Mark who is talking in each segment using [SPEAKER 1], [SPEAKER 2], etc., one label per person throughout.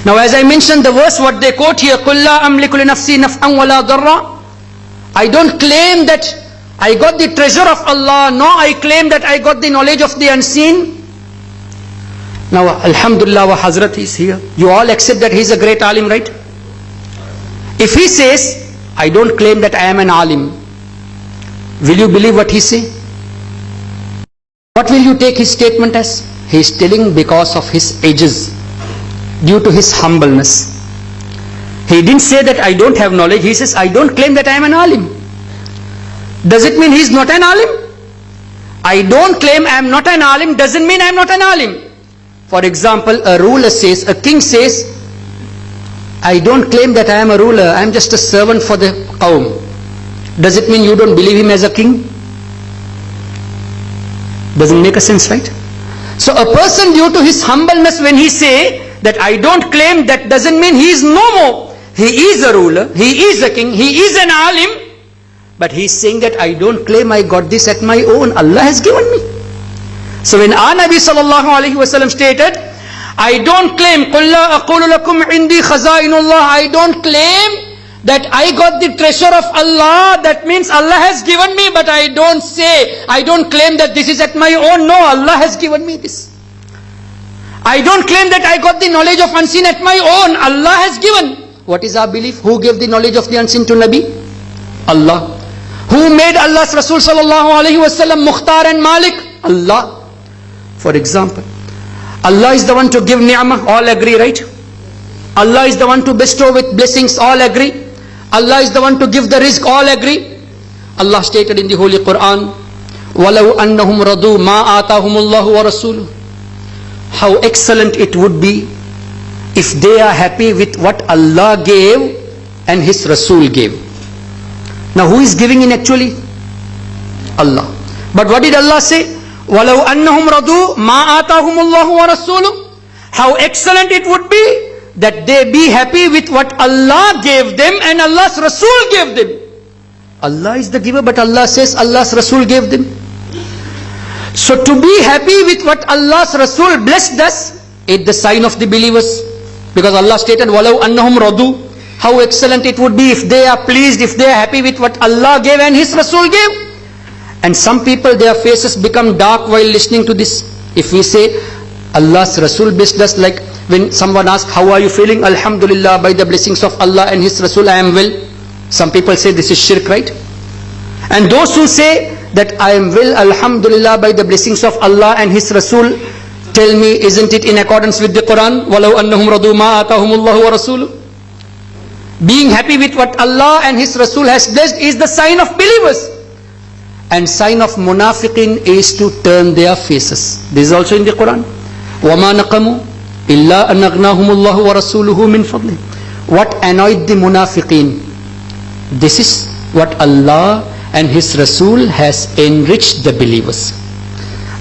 [SPEAKER 1] Now as I mentioned the verse what they quote here, قُلْ لَا أَمْلِكُ لِنَفْسِي نَفْعًا وَلَا ضَرًّا. I don't claim that I got the treasure of Allah, nor I claim that I got the knowledge of the unseen. Now Alhamdulillah wa Hazrat is here. You all accept that he is a great alim, right? If he says, I don't claim that I am an alim, will you believe what he say? What will you take his statement as? He is telling because of his ages, due to his humbleness. He didn't say that I don't have knowledge. He says, I don't claim that I am an alim. Does it mean he is not an alim? I don't claim I am not an alim doesn't mean I am not an alim. For example, a ruler says, a king says, I don't claim that I am a ruler, I am just a servant for the qawm. Does it mean you don't believe him as a king? Doesn't make a sense, right? So a person due to his humbleness, when he say that I don't claim, that doesn't mean he is no more. He is a ruler, he is a king, he is an alim, but he is saying that I don't claim I got this at my own, Allah has given me. So when our Nabi sallallahu alaihi wasallam stated, I don't claim, قُلْ لَا أَقُولُ لَكُمْ عِنْدِي خَزَائِنُ اللَّهِ, I don't claim that I got the treasure of Allah, that means Allah has given me, but I don't say, I don't claim that this is at my own. No, Allah has given me this. I don't claim that I got the knowledge of unseen at my own, Allah has given. What is our belief? Who gave the knowledge of the unseen to Nabi? Allah. Who made Allah's Rasul sallallahu alaihi wasallam Mukhtar and Malik? Allah. For example, Allah is the one to give ni'mah, all agree, right? Allah is the one to bestow with blessings, all agree. Allah is the one to give the rizq, all agree. Allah stated in the Holy Quran, وَلَوْ أَنَّهُمْ رَضُوا مَا آتَاهُمُ اللَّهُ وَرَسُولُهُ. How excellent it would be if they are happy with what Allah gave and His Rasul gave. Now who is giving in actually? Allah. But what did Allah say? وَلَوْ أَنَّهُمْ رَضُوا مَا آتَاهُمُ اللَّهُ وَرَسُولُهُ. How excellent it would be that they be happy with what Allah gave them and Allah's Rasul gave them. Allah is the giver, but Allah says Allah's Rasul gave them. So to be happy with what Allah's Rasul blessed us is the sign of the believers. Because Allah stated, وَلَوْ أَنَّهُمْ رَضُوا. How excellent it would be if they are pleased, if they are happy with what Allah gave and His Rasul gave. And some people, their faces become dark while listening to this. If we say, Allah's Rasul blessed us, like when someone asks, how are you feeling? Alhamdulillah, by the blessings of Allah and His Rasul, I am well. Some people say this is shirk, right? And those who say that I am well, Alhamdulillah, by the blessings of Allah and His Rasul, tell me, isn't it in accordance with the Quran? وَلَوْ أَنَّهُمْ رَضُوا مَا آتَاهُمُ اللَّهُ وَرَسُولُهُ. Being happy with what Allah and His Rasul has blessed is the sign of believers. And sign of munafiqin is to turn their faces. This is also in the Quran. وَمَا نَقَمُوا إِلَّا أَنْ أَغْنَاهُمُ اللَّهُ وَرَسُولُهُ مِنْ فَضْلِهِ. What annoyed the munafiqin? This is what Allah and His Rasul has enriched the believers.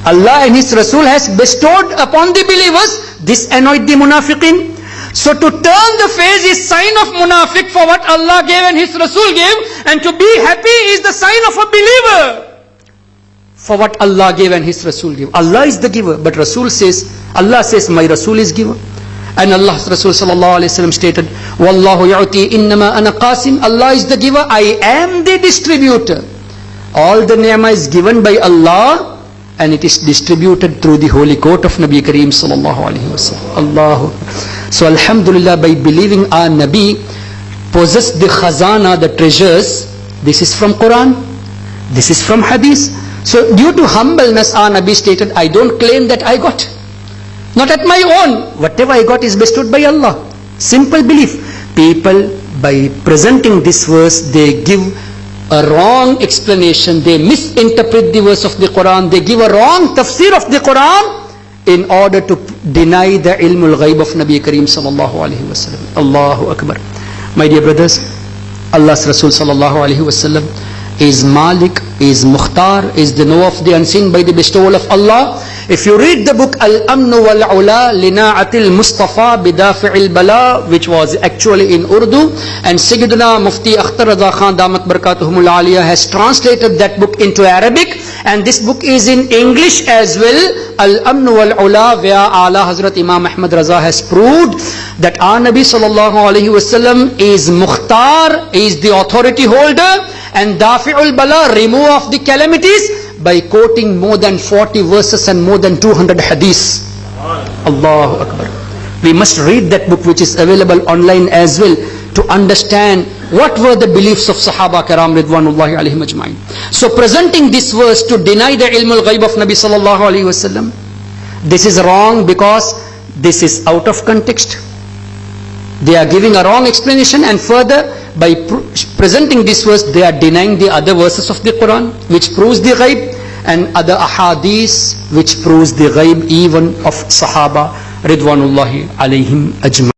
[SPEAKER 1] Allah and His Rasul has bestowed upon the believers. This annoyed the munafiqin. So to turn the face is sign of munafiq for what Allah gave and His Rasul gave, and to be happy is the sign of a believer for what Allah gave and His Rasul gave. Allah is the giver, but Rasul says, Allah says, my Rasul is giver. And Allah's Rasul sallallahu alaihi wasallam stated, Wallahu ya'ti innama ana qasim. Allah is the giver, I am the distributor. All the ni'mah is given by Allah, and it is distributed through the holy court of Nabi Kareem sallallahu alaihi wasallam. Allahu. So Alhamdulillah, by believing our Nabi possessed the khazana, the treasures, this is from Quran, this is from Hadith. So due to humbleness, our Nabi stated, I don't claim that I got. Not at my own. Whatever I got is bestowed by Allah. Simple belief. People, by presenting this verse, they give a wrong explanation. They misinterpret the verse of the Quran. They give a wrong tafsir of the Quran in order to deny the ilmul ghaib of Nabi Kareem sallallahu alaihi wasallam. Allahu Akbar. My dear brothers, Allah's Rasul sallallahu alaihi wasallam is Malik, is Mukhtar, is the knower of the unseen by the bestowal of Allah. If you read the book Al-Amnu wal-Ula Lina'atil Mustafa Bidafi'il Bala, which was actually in Urdu, and Sayyidina Mufti Akhtar Raza Khan Damat Barakatuhumul Aliyah has translated that book into Arabic, And this book is in English as well, Al-Amn wal-Ula, where Ala Hazrat Imam Ahmad Raza has proved that our Nabi sallallahu alayhi wasallam is Mukhtar, is the authority holder, and Dafi'ul Bala, remove of the calamities, by quoting more than 40 verses and more than 200 hadiths. Allahu Akbar. We must read that book, which is available online as well, to understand what were the beliefs of Sahaba Kiram Ridwanullahi alayhim ajma'in. So presenting this verse to deny the ilm al-ghaib of Nabi sallallahu alayhi wasallam, this is wrong because this is out of context. They are giving a wrong explanation, and further by presenting this verse they are denying the other verses of the Quran which proves the ghaib, and other ahadith which proves the ghaib even of Sahaba Ridwanullahi alayhim ajma'in.